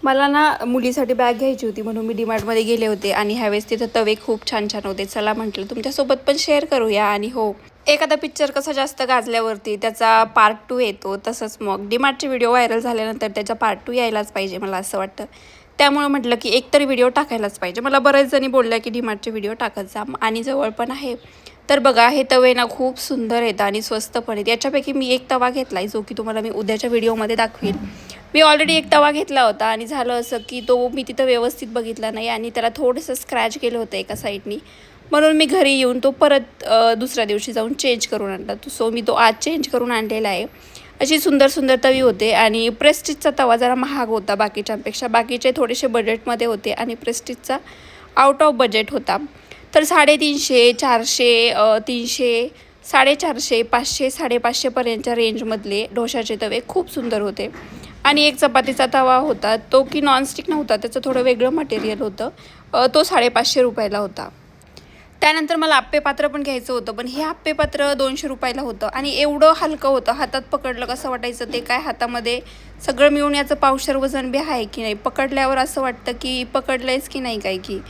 मला ना मुलीसाठी बॅग घ्यायची होती म्हणून मी डीमार्टमध्ये गेले होते आणि ह्यावेळेस तिथं तवे खूप छान छान होते. चला म्हटलं तुमच्यासोबत पण शेअर करूया. आणि हो, एखादा पिक्चर कसा जास्त गाजल्यावरती त्याचा पार्ट 2 येतो, तसंच मग डीमार्टचे व्हिडिओ व्हायरल झाल्यानंतर त्याचा पार्ट 2 यायलाच पाहिजे मला असं वाटतं. त्यामुळं म्हटलं की एकतरी व्हिडिओ टाकायलाच पाहिजे. मला बरेच जणी बोलल्या की डीमार्टचे व्हिडिओ टाकत जा आणि जवळ पण आहे. तर बघा हे तवे ना खूप सुंदर आहेत आणि स्वस्त पण आहेत. याच्यापैकी मी एक तवा घेतला आहे जो की तुम्हाला मी उद्याच्या व्हिडिओमध्ये दाखवीन. मी ऑलरेडी एक तवा घेतला होता आणि झालं असं की तो मी तिथं व्यवस्थित बघितला नाही आणि त्याला थोडंसं स्क्रॅच केलं होतं एका साईडनी. म्हणून मी घरी येऊन तो परत दुसऱ्या दिवशी जाऊन चेंज करून आणला. सो मी तो आज चेंज करून आणलेला आहे. अशी सुंदर सुंदर तवी होते आणि प्रेस्टिजचा तवा जरा महाग होता बाकीच्यांपेक्षा. बाकीचे थोडेसे बजेटमध्ये होते आणि प्रेस्टिजचा आउट ऑफ बजेट होता. तर 350, 400, 300, 450, 500, 550पर्यंतच्या रेंजमधले डोशाचे तवे खूप सुंदर होते. आणि एक चपातीचा तवा होता तो की नॉनस्टिक नव्हता, त्याचं थोडं वेगळं मटेरियल होतं. तो 550 रुपयाला होता. त्यानंतर मला आप्पेपात्र पण घ्यायचं होतं, पण हे आप्पेपात्र 200 रुपयाला होतं आणि एवढं हलकं होतं. हातात पकडलं कसं वाटायचं ते काय हातामध्ये सगळं मिळून याचं पावशेर वजन बी आहे की नाही. पकडल्यावर असं वाटतं की पकडलंयच की नाही काय की.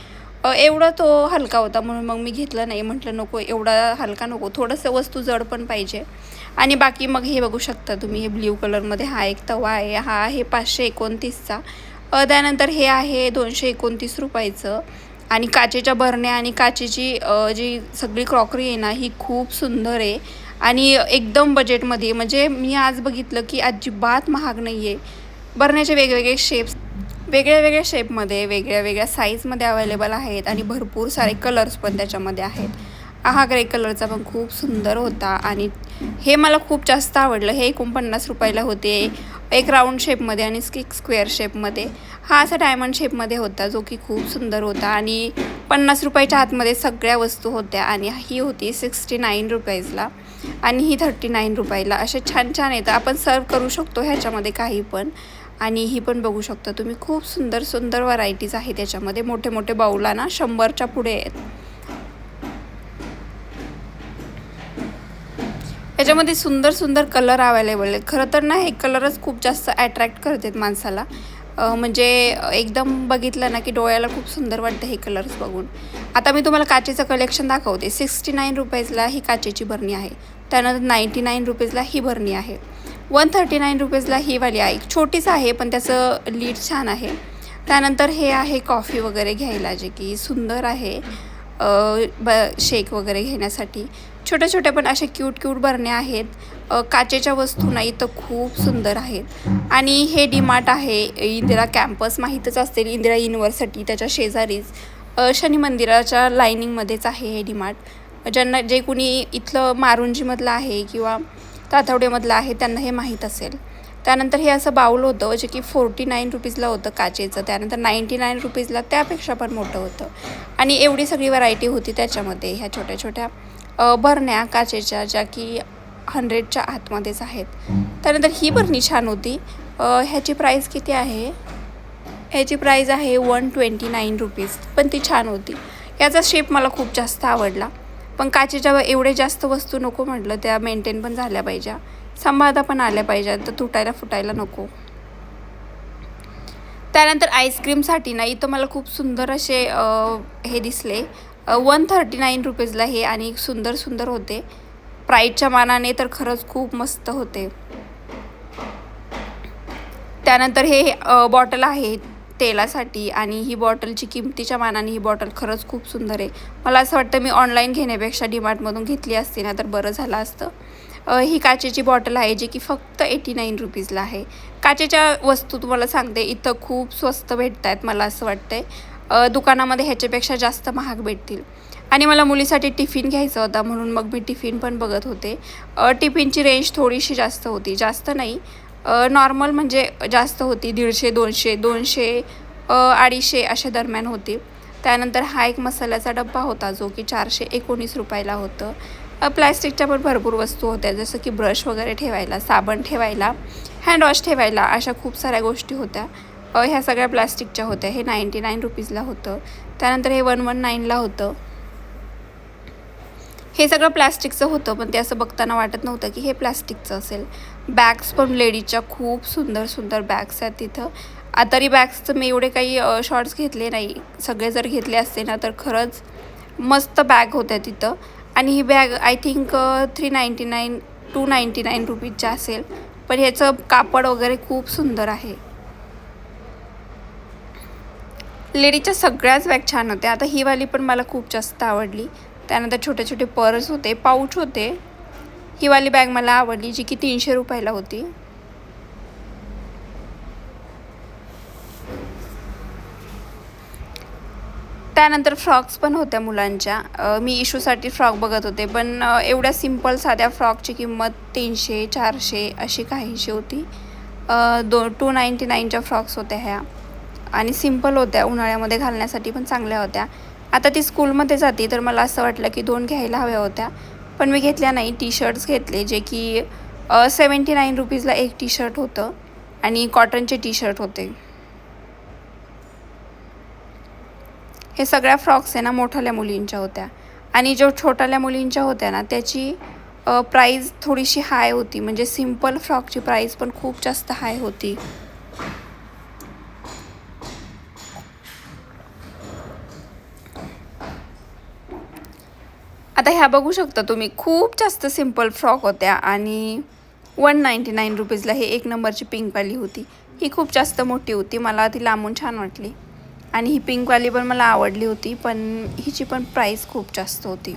एवढा तो हलका होता म्हणून मग मी घेतलं नाही. म्हटलं नको एवढा हलका नको, थोडंसं वस्तू जड पण पाहिजे. आणि बाकी मग हे बघू शकता तुम्ही, हे ब्ल्यू कलरमध्ये हा एक तवा आहे. हा आहे 529चा. त्यानंतर हे आहे 229 रुपयाचं. आणि काचेच्या बरण्या आणि काचेची जी सगळी क्रॉकरी आहे ना ही खूप सुंदर आहे आणि एकदम बजेटमध्ये. म्हणजे मी आज बघितलं की अजिबात महाग नाही आहे. बरण्याचे वेगवेगळे शेप्स, वेगळ्या वेगळ्या शेपमध्ये, वेगळ्या वेगळ्या साईजमध्ये अवेलेबल आहेत आणि भरपूर सारे कलर्स पण त्याच्यामध्ये आहेत. हा ग्रे कलरचा पण खूप सुंदर होता आणि हे मला खूप जास्त आवडलं. हे 49 रुपयाला होते. एक राऊंड शेपमध्ये आणि स्क्वेअर शेपमध्ये. हा असा डायमंड शेपमध्ये होता जो की खूप सुंदर होता आणि 50 रुपयाच्या आतमध्ये सगळ्या वस्तू होत्या. आणि ही होती 69 रुपयाला आणि ही 39 रुपयाला. असे छान छान येतं, आपण सर्व करू शकतो ह्याच्यामध्ये काही पण. आणि ही पण बघू शकता तुम्ही, खूप सुंदर सुंदर व्हरायटीज आहे त्याच्यामध्ये. मोठे मोठे बाऊला ना 100च्या पुढे आहेत. याच्यामध्ये सुंदर सुंदर कलर अवेलेबल आहेत. खरं तर ना हे कलरच खूप जास्त अट्रॅक्ट करतात माणसाला. म्हणजे एकदम बघितलं ना की डोळ्याला खूप सुंदर वाटतं हे कलर्स बघून. आता मी तुम्हाला काचेचं कलेक्शन दाखवते. 69 रुपयाला ही काचेची बरणी आहे. त्यानंतर 99 रुपीजला ही बरणी आहे. 139 रुपीजला ही वाली आहे. छोटीच आहे पण त्याचं लीड छान आहे. त्यानंतर हे आहे कॉफी वगैरे घ्यायला जे की सुंदर आहे. शेक वगैरे घेण्यासाठी छोट्या छोट्या पण अशा क्यूट क्यूट बरण्या आहेत. काचेच्या वस्तू नाही तर खूप सुंदर आहेत. आणि हे डीमार्ट आहे इंदिरा कॅम्पस, माहीतच असतील, इंदिरा युनिव्हर्सिटी त्याच्या शेजारीच शनी मंदिराच्या लाईनिंगमध्येच आहे हे डीमार्ट. ज्यांना जे कुणी इथलं मारुंजीमधलं आहे किंवा तातवडेमधलं आहे त्यांना हे माहीत असेल. त्यानंतर हे असं बाऊल होतं जे की 49 रुपीजला होतं काचेचं. त्यानंतर 99 रुपीजला त्यापेक्षा पण मोठं होतं. आणि एवढी सगळी व्हरायटी होती त्याच्यामध्ये. ह्या छोट्या छोट्या बरण्या काचेच्या ज्या की 100च्या आतमध्येच आहेत. त्यानंतर ही बरणी छान होती. ह्याची प्राईस किती आहे? ह्याची प्राईस आहे 129 रुपीज, पण ती छान होती. याचा शेप मला खूप जास्त आवडला. पण काचेच्या एवढे जास्त वस्तू नको म्हटलं, त्या मेंटेन पण झाल्या पाहिजे, सांभाळता पण आल्या पाहिजे, तर तुटायला फुटायला नको. त्यानंतर आईस्क्रीमसाठी ना इथं मला खूप सुंदर असे हे दिसले. 139 रुपीजला हे आणि सुंदर सुंदर होते. प्राईजच्या मानाने तर खरंच खूप मस्त होते. त्यानंतर हे बॉटल आहे तेलासाठी आणि ही बॉटलची किमतीच्या मानाने ही बॉटल खरंच खूप सुंदर आहे. मला असं वाटतं मी ऑनलाईन घेण्यापेक्षा डीमार्टमधून घेतली असती ना तर बरं झालं असतं. ही काचेची बॉटल आहे जी की फक्त 89 रुपीजला आहे. काचेच्या वस्तू तुम्हाला सांगते इथं खूप स्वस्त भेटत आहेत. मला असं वाटतंय दुकानामध्ये ह्याच्यापेक्षा जास्त महाग भेटतील. आणि मला मुलीसाठी टिफिन घ्यायचा होता म्हणून मग मी टिफिन पण बघत होते. टिफिनची रेंज थोडीशी जास्त होती, जास्त नाही, नॉर्मल म्हणजे जास्त होती. 150, 200, 200, 250 अशा दरम्यान होती. त्यानंतर हा एक मसाल्याचा डब्बा होता जो की 419 रुपयाला होतं. प्लॅस्टिकच्या पण भरपूर वस्तू होत्या जसं की ब्रश वगैरे ठेवायला, साबण ठेवायला, हँडवॉश ठेवायला, अशा खूप साऱ्या गोष्टी होत्या. ह्या सगळ्या प्लॅस्टिकच्या होत्या. हे 99 रुपीजला होतं. त्यानंतर हे 119ला होतं. हे सगळं प्लॅस्टिकचं होतं पण ते असं बघताना वाटत नव्हतं की हे प्लॅस्टिकचं असेल. बॅग्स पण लेडीजच्या खूप सुंदर सुंदर बॅग्स आहेत तिथं. तरी बॅग्सचं मी एवढे काही शॉर्ट्स घेतले नाही. सगळे जर घेतले असते ना तर खरंच मस्त बॅग होत्या तिथं. आणि ही बॅग आय थिंक 399 299 रुपीजच्या असेल, पण ह्याचं कापड वगैरे खूप सुंदर आहे. लेडीच्या सगळ्याच बॅग छान होत्या. आता ही वाली पण मला खूप जास्त आवडली. त्यानंतर छोटे छोटे पर्स होते, पाऊच होते. ही वाली बॅग मला आवडली, जी की 300 रुपयाला होती. त्यानंतर फ्रॉक्स पण होत्या मुलांच्या. मी इशूसाठी फ्रॉक बघत होते, पण एवढ्या सिम्पल साध्या फ्रॉकची किंमत 300 400 अशी काहीशी होती. 299च्या फ्रॉक्स होत्या ह्या आणि सिम्पल होत्या, उन्हाळ्यामध्ये घालण्यासाठी पण चांगल्या होत्या. आता ती स्कूलमध्ये जाते तर मला असं वाटलं की 2 घ्यायला हव्या होत्या, पण मी घेतल्या नाही. टी शर्ट्स घेतले, जे की 79 रुपीजला एक टी शर्ट होतं आणि कॉटनचे टी शर्ट होते. हे सगळ्या फ्रॉक्स आहे ना मोठाल्या मुलींच्या होत्या आणि जो छोटाल्या मुलींच्या होत्या ना त्याची प्राईस थोडीशी हाय होती. म्हणजे सिम्पल फ्रॉकची प्राईस पण खूप जास्त हाय होती. आता ह्या बघू शकता तुम्ही, खूप जास्त सिम्पल फ्रॉक होत्या आणि 199 रुपीजला हे एक नंबरची पिंकवाली होती. ही खूप जास्त मोठी होती, मला ती लांबून छान वाटली. आणि ही पिंकवाली पण मला आवडली होती, पण हिची पण प्राईस खूप जास्त होती.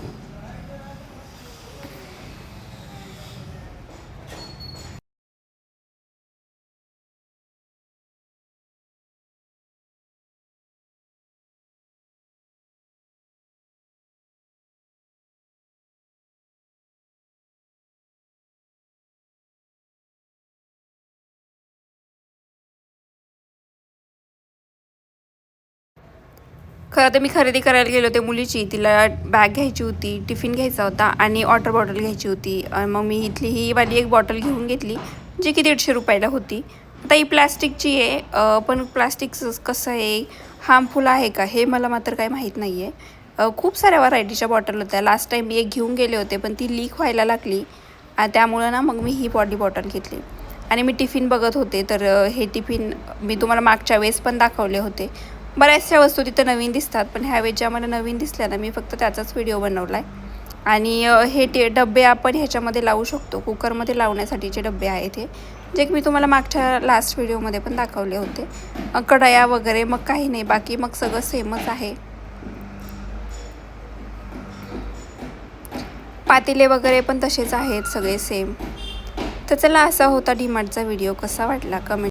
खरं तर मी खरेदी करायला गेले होते मुलीची. तिला बॅग घ्यायची होती, टिफिन घ्यायचा होता आणि वॉटर बॉटल घ्यायची होती. मग मी इथली ही वाली एक बॉटल घेऊन घेतली, जी की 150 रुपयाला होती. आता ही प्लॅस्टिकची आहे, पण प्लॅस्टिकचं कसं आहे, हार्मफुल आहे का हे मला मात्र काही माहीत नाही आहे. खूप साऱ्या व्हरायटीच्या बॉटल होत्या. लास्ट टाईम मी एक घेऊन गेले होते, पण ती लीक व्हायला लागली. त्यामुळं ना मग मी ही बॉटल घेतली. आणि मी टिफिन बघत होते, तर हे टिफिन मी तुम्हाला मागच्या वेळेस पण दाखवले होते. बऱ्याचशा वस्तू तिथं नवीन दिसतात, पण ह्यावेळेस ज्या मला नवीन दिसल्या ना, मी फक्त त्याचाच व्हिडिओ बनवला आहे. आणि हे डब्बे आपण ह्याच्यामध्ये लावू शकतो, कुकरमध्ये लावण्यासाठीचे डब्बे आहेत हे, जे की मी तुम्हाला मागच्या लास्ट व्हिडिओमध्ये पण दाखवले होते. कढया वगैरे मग काही नाही, बाकी मग सगळं सेमच आहे. पातेले वगैरे पण तसेच आहेत, सगळे सेम. तर चला, असा होता डीमार्टचा व्हिडिओ. कसा वाटला कमेंट